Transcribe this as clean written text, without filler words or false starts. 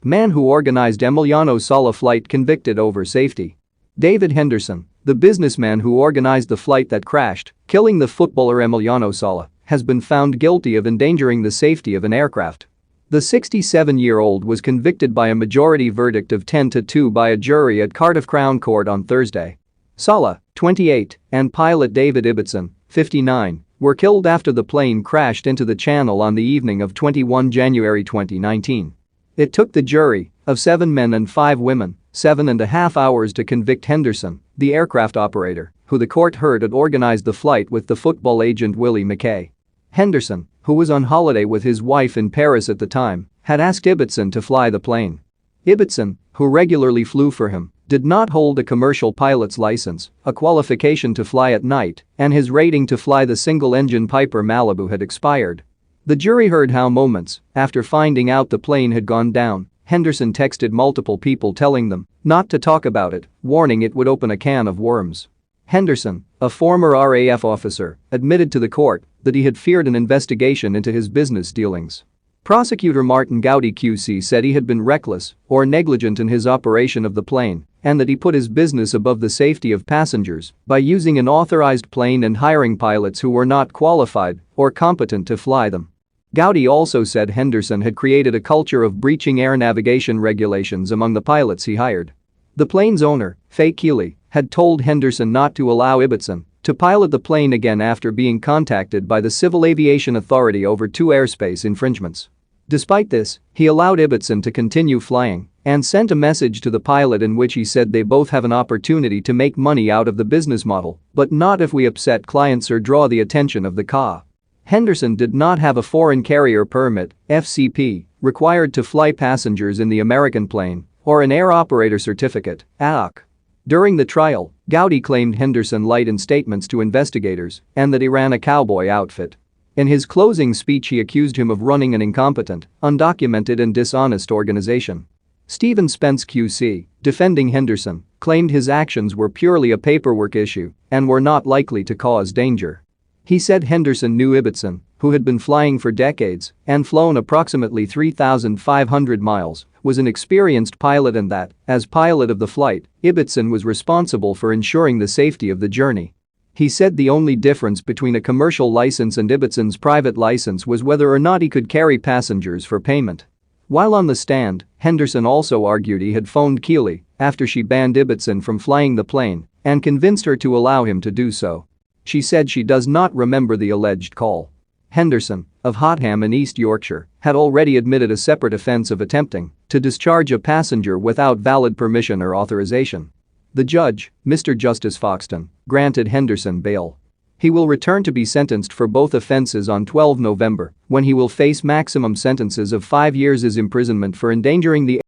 Man who organized Emiliano Sala flight convicted over safety. David Henderson, the businessman who organized the flight that crashed, killing the footballer Emiliano Sala, has been found guilty of endangering the safety of an aircraft. The 67-year-old was convicted by a majority verdict of 10-2 by a jury at Cardiff Crown Court on Thursday. Sala, 28, and pilot David Ibbotson, 59, were killed after the plane crashed into the channel on the evening of 21 January 2019. It took the jury, of 7 men and 5 women, 7.5 hours to convict Henderson, the aircraft operator, who the court heard had organized the flight with the football agent Willie McKay. Henderson, who was on holiday with his wife in Paris at the time, had asked Ibbotson to fly the plane. Ibbotson, who regularly flew for him, did not hold a commercial pilot's license, a qualification to fly at night, and his rating to fly the single-engine Piper Malibu had expired. The jury heard how moments after finding out the plane had gone down, Henderson texted multiple people telling them not to talk about it, warning it would open a can of worms. Henderson, a former RAF officer, admitted to the court that he had feared an investigation into his business dealings. Prosecutor Martin Gowdy QC said he had been reckless or negligent in his operation of the plane and that he put his business above the safety of passengers by using an authorized plane and hiring pilots who were not qualified or competent to fly them. Gowdy also said Henderson had created a culture of breaching air navigation regulations among the pilots he hired. The plane's owner, Faye Keeley, had told Henderson not to allow Ibbotson to pilot the plane again after being contacted by the Civil Aviation Authority over 2 airspace infringements. Despite this, he allowed Ibbotson to continue flying and sent a message to the pilot in which he said they both have an opportunity to make money out of the business model, but not if we upset clients or draw the attention of the CA. Henderson did not have a foreign carrier permit, FCP, required to fly passengers in the American plane, or an air operator certificate, AOC. During the trial, Gowdy claimed Henderson lied in statements to investigators and that he ran a cowboy outfit. In his closing speech he accused him of running an incompetent, undocumented and dishonest organization. Stephen Spence QC, defending Henderson, claimed his actions were purely a paperwork issue and were not likely to cause danger. He said Henderson knew Ibbotson, who had been flying for decades and flown approximately 3,500 miles, was an experienced pilot and that, as pilot of the flight, Ibbotson was responsible for ensuring the safety of the journey. He said the only difference between a commercial license and Ibbotson's private license was whether or not he could carry passengers for payment. While on the stand, Henderson also argued he had phoned Keeley after she banned Ibbotson from flying the plane and convinced her to allow him to do so. She said she does not remember the alleged call. Henderson, of Hotham in East Yorkshire, had already admitted a separate offence of attempting to discharge a passenger without valid permission or authorization. The judge, Mr. Justice Foxton, granted Henderson bail. He will return to be sentenced for both offences on 12 November, when he will face maximum sentences of 5 years' imprisonment for endangering the